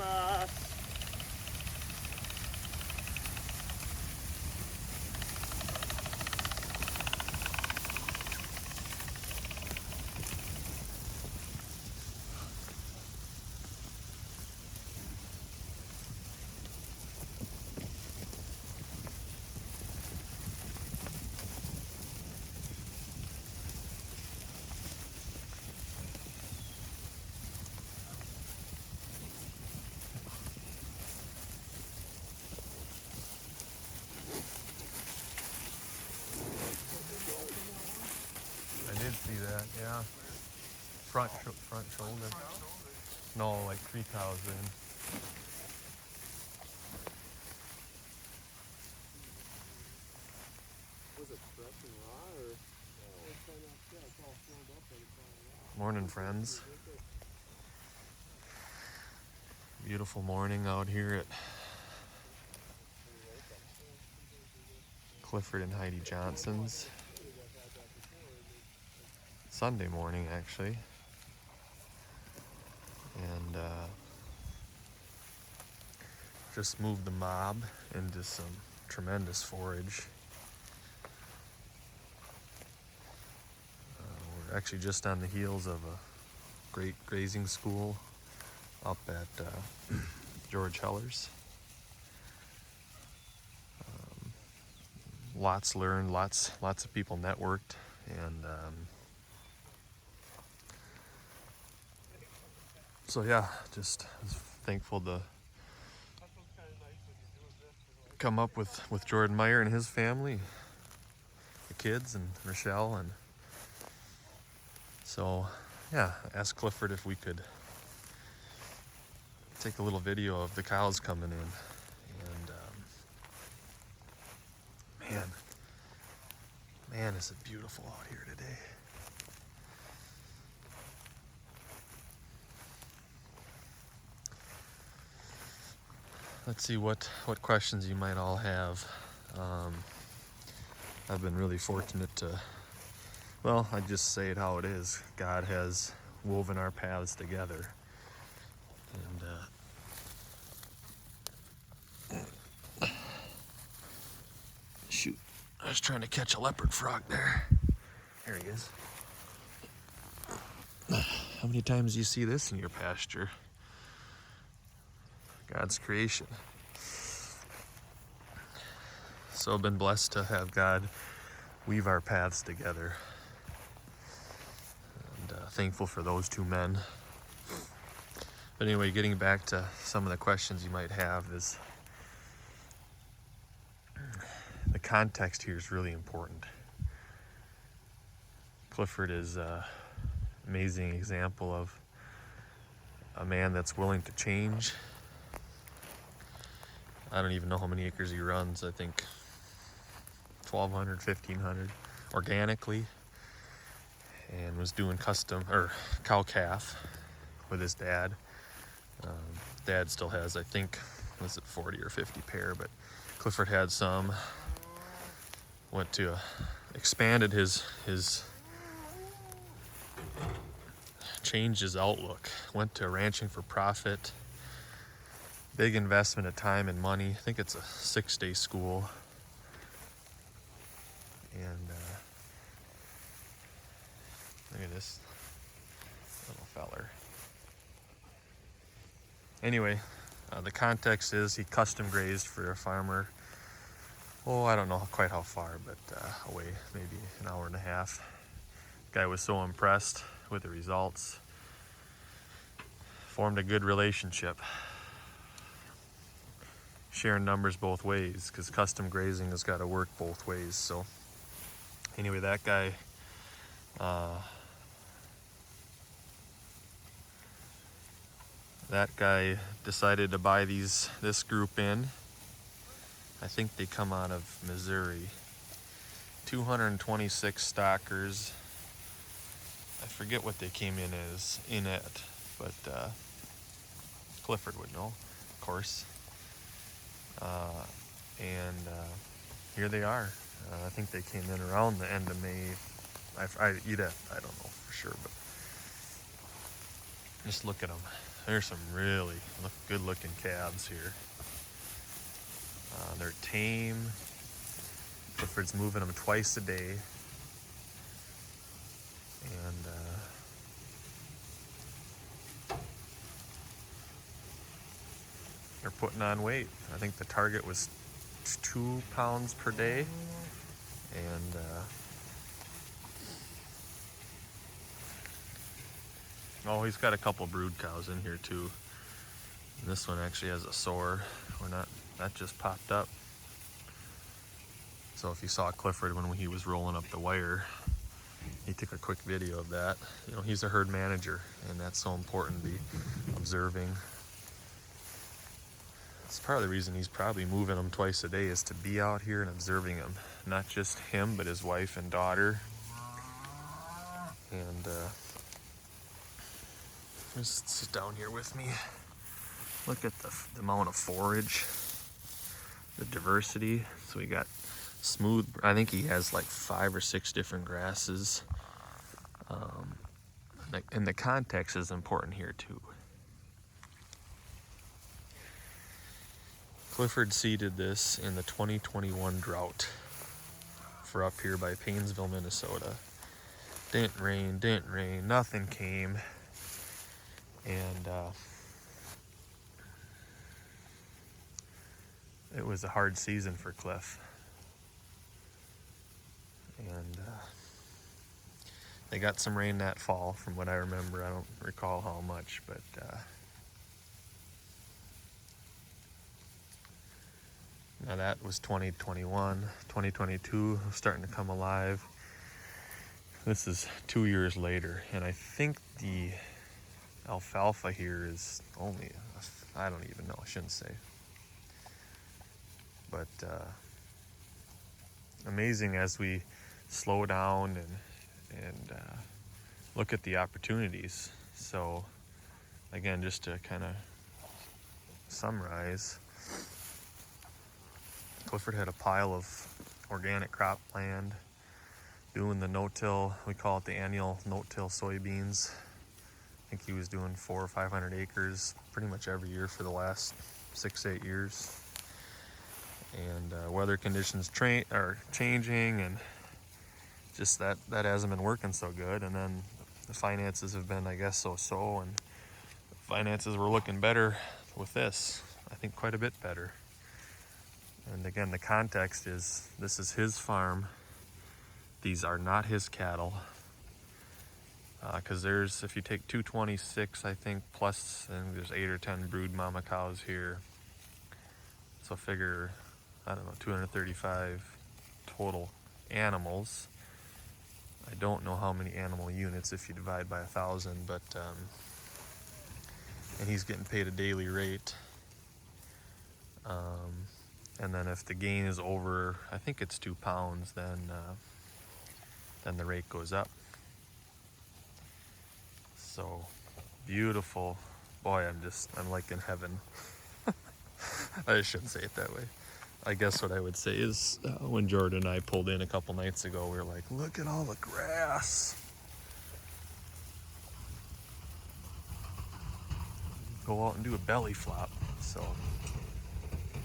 más. I did see that, yeah. Front shoulder. No, like 3,000. Was it fresh and raw or? It's all filled up and it's all raw. Morning, friends. Beautiful morning out here at Clifford and Heidi Johnson's. Sunday morning, actually. And just moved the mob into some tremendous forage. We're actually just on the heels of a great grazing school up at George Heller's. Lots learned, lots of people networked, and so yeah, just thankful to come up with Jordan Meyer and his family, the kids and Rochelle, and so yeah, asked Clifford if we could take a little video of the cows coming in, and man, is it beautiful out here today. Let's see what questions you might all have. I've been really fortunate to, well, I just say it how it is. God has woven our paths together. And shoot, I was trying to catch a leopard frog there. There he is. How many times do you see this in your pasture? God's creation. So I've been blessed to have God weave our paths together. And thankful for those two men. But anyway, getting back to some of the questions you might have is, the context here is really important. Clifford is an amazing example of a man that's willing to change. I don't even know how many acres he runs. I think 1,200, 1,500 organically, and was doing custom or cow calf with his dad. Dad still has, I think, was it 40 or 50 pair, but Clifford had some. Went to expanded his changed his outlook. Went to ranching for profit. Big investment of time and money. I think it's a 6-day school. And look at this little feller. Anyway, the context is he custom grazed for a farmer. Oh, I don't know quite how far, but away, maybe an hour and a half. Guy was so impressed with the results. Formed a good relationship. Sharing numbers both ways, because custom grazing has got to work both ways. So anyway, that guy decided to buy this group in. I think they come out of Missouri. 226 stockers. I forget what they came in at, but Clifford would know, of course. And here they are. I think they came in around the end of May. I don't know for sure, but just look at them. There's some really good looking calves here. They're tame. Clifford's moving them twice a day. And they're putting on weight. I think the target was 2 pounds per day. And oh, he's got a couple brood cows in here too. And this one actually has a sore. That just popped up. So if you saw Clifford when he was rolling up the wire, he took a quick video of that. You know, he's a herd manager, and that's so important to be observing. It's part of the reason he's probably moving them twice a day, is to be out here and observing them. Not just him, but his wife and daughter. And just sit down here with me. Look at the amount of forage, the diversity. So we got smooth, I think he has like 5 or 6 different grasses. And the context is important here too. Clifford seeded this in the 2021 drought for up here by Paynesville, Minnesota. Didn't rain, nothing came. And it was a hard season for Cliff. And they got some rain that fall, from what I remember. I don't recall how much, but now that was 2021. 2022 starting to come alive. This is 2 years later, and I think the alfalfa here is only, I don't even know, I shouldn't say. But amazing as we slow down and look at the opportunities. So again, just to kind of summarize, Clifford had a pile of organic crop land, doing the no-till, we call it the annual no-till soybeans. I think he was doing 400 or 500 acres pretty much every year for the last 6-8 years. And weather conditions are changing, and just that hasn't been working so good. And then the finances have been, I guess, so-so, and finances were looking better with this. I think quite a bit better. And again, the context is, this is his farm. These are not his cattle. Because if you take 226, I think, plus, and there's 8 or 10 brood mama cows here. So figure, I don't know, 235 total animals. I don't know how many animal units if you divide by 1,000, but, and he's getting paid a daily rate. And then if the gain is over, I think it's 2 pounds, then the rate goes up. So beautiful. Boy, I'm like in heaven. I shouldn't say it that way. I guess what I would say is when Jordan and I pulled in a couple nights ago, we were like, look at all the grass. Go out and do a belly flop. So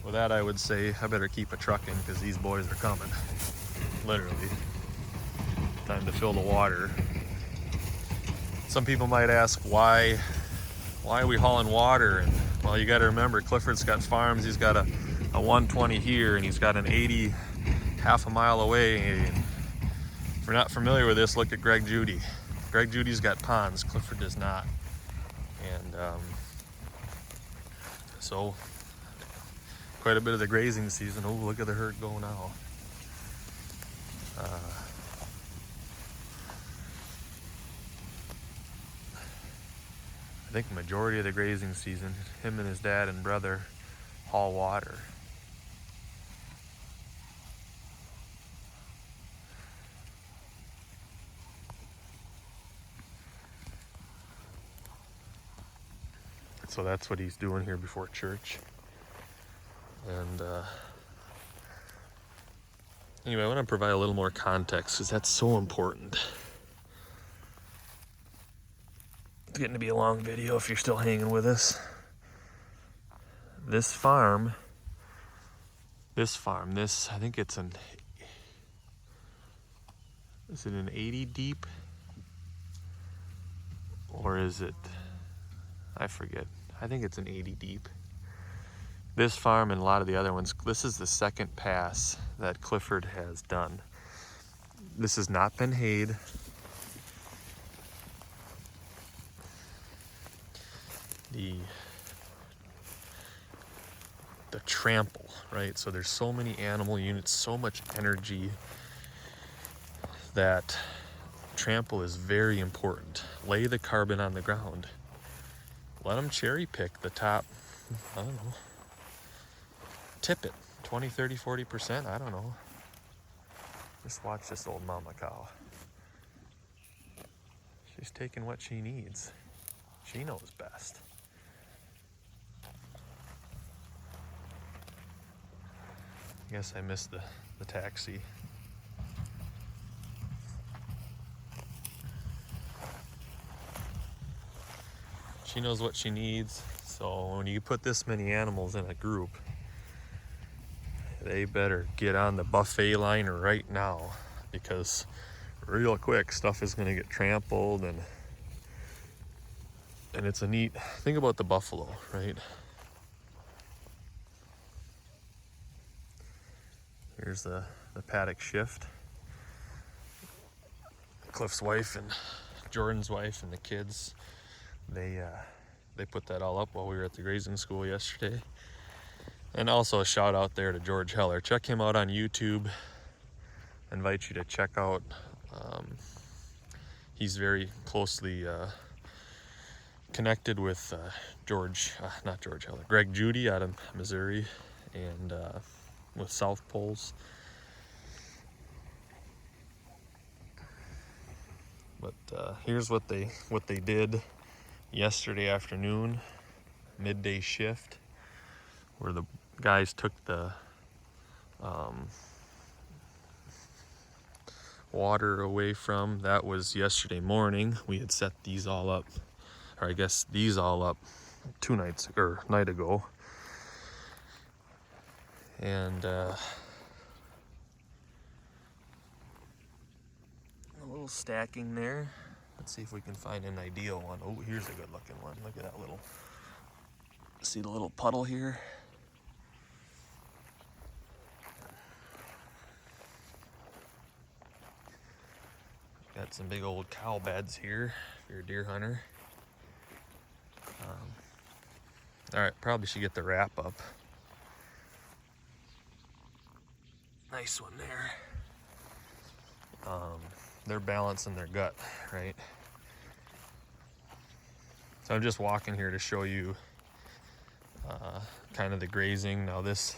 with that, I would say I better keep a trucking, because these boys are coming. Literally. Time to fill the water. Some people might ask, why are we hauling water? And well, you got to remember, Clifford's got farms. He's got a 120 here, and he's got an 80 half a mile away. And if you're not familiar with this, look at Greg Judy. Greg Judy's got ponds. Clifford does not. And so quite a bit of the grazing season. Oh, look at the herd go now. I think the majority of the grazing season, him and his dad and brother haul water. So that's what he's doing here before church. And anyway, I want to provide a little more context, because that's so important. getting to be a long video if you're still hanging with us. This farm, I think it's is it an 80 deep? Or is it, I forget. I think it's an 80 deep. This farm and a lot of the other ones, this is the second pass that Clifford has done. This has not been hayed. The trample, right? So there's so many animal units, so much energy, that trample is very important. Lay the carbon on the ground. Let them cherry pick the top, I don't know, tip it 20, 30, 40%, I don't know. Just watch this old mama cow. She's taking what she needs. She knows best. I guess I missed the taxi. She knows what she needs. So when you put this many animals in a group, they better get on the buffet line right now, because real quick stuff is going to get trampled. And it's a neat thing about the buffalo, right? Here's the paddock shift. Cliff's wife and Jordan's wife and the kids, they put that all up while we were at the grazing school yesterday. And also a shout out there to George Heller. Check him out on YouTube. I invite you to check out. He's very closely connected with Greg Judy out of Missouri, and with South Poles. But here's what they did yesterday afternoon, midday shift, where the guys took the water away from. That was yesterday morning. We had set these all up, or I guess these all up 2 nights or night ago. And a little stacking there. Let's see if we can find an ideal one. Oh, here's a good looking one. Look at that little, see the little puddle here? Got some big old cow beds here if you're a deer hunter. All right, probably should get the wrap up. Nice one there. They're balancing their gut, right? So I'm just walking here to show you kind of the grazing. Now this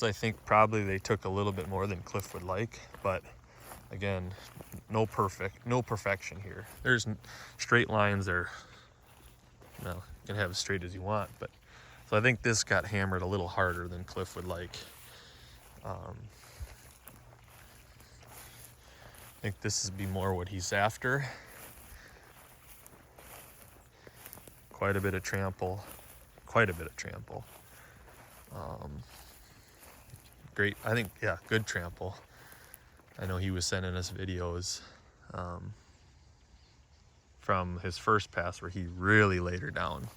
I think probably they took a little bit more than Cliff would like, but again, no perfection here. There's straight lines there. Now, you can have as straight as you want, but so I think this got hammered a little harder than Cliff would like. I think this would be more what he's after. Quite a bit of trample. Great, I think, yeah, good trample. I know he was sending us videos from his first pass where he really laid her down.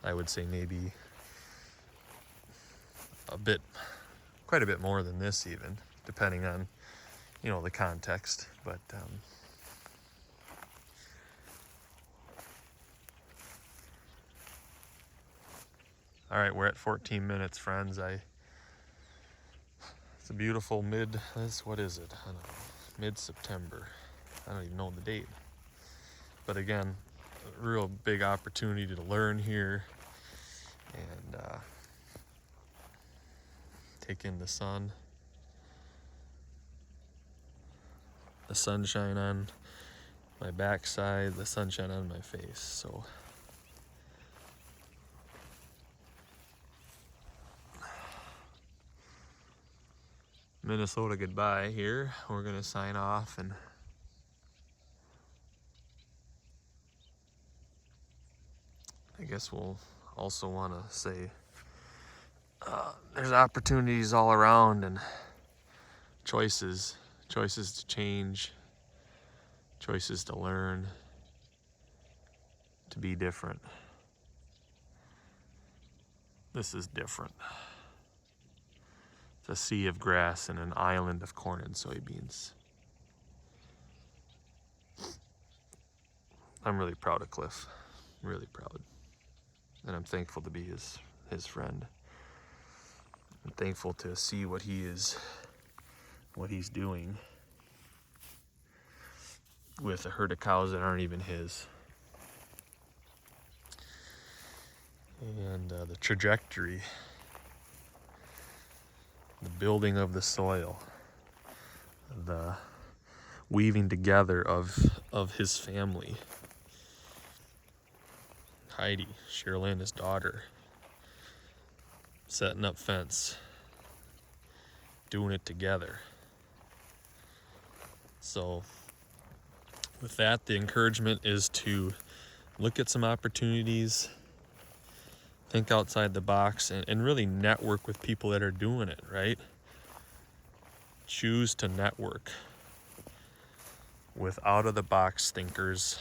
I would say maybe quite a bit more than this even, depending on, you know, the context. But all right, we're at 14 minutes, friends. It's a beautiful what is it? I don't know, mid-September. I don't even know the date. But again, a real big opportunity to learn here and take in the sun. The sunshine on my backside, the sunshine on my face. So Minnesota goodbye here. We're gonna sign off and guess we'll also want to say there's opportunities all around and choices to change, choices to learn, to be different. This is different. It's a sea of grass and an island of corn and soybeans. I'm really proud of Cliff, really proud. And I'm thankful to be his friend. I'm thankful to see what he's doing with a herd of cows that aren't even his. And the trajectory, the building of the soil, the weaving together of his family. Heidi, Sherilyn, his daughter, setting up fence, doing it together. So with that, the encouragement is to look at some opportunities, think outside the box, and really network with people that are doing it, right? Choose to network with out-of-the-box thinkers,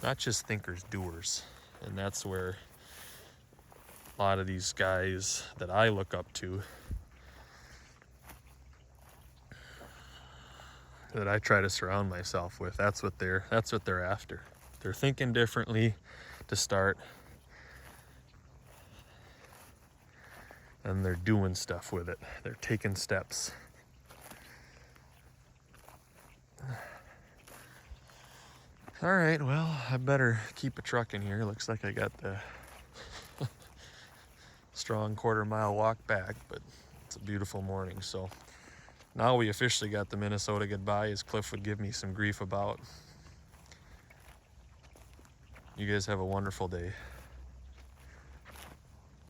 not just thinkers, doers. And that's where a lot of these guys that I look up to, that I try to surround myself with, that's what they're after. They're thinking differently to start, and they're doing stuff with it. They're taking steps. All right, well, I better keep a truck in here. Looks like I got the strong quarter-mile walk back, but it's a beautiful morning. So now we officially got the Minnesota goodbye, as Cliff would give me some grief about. You guys have a wonderful day.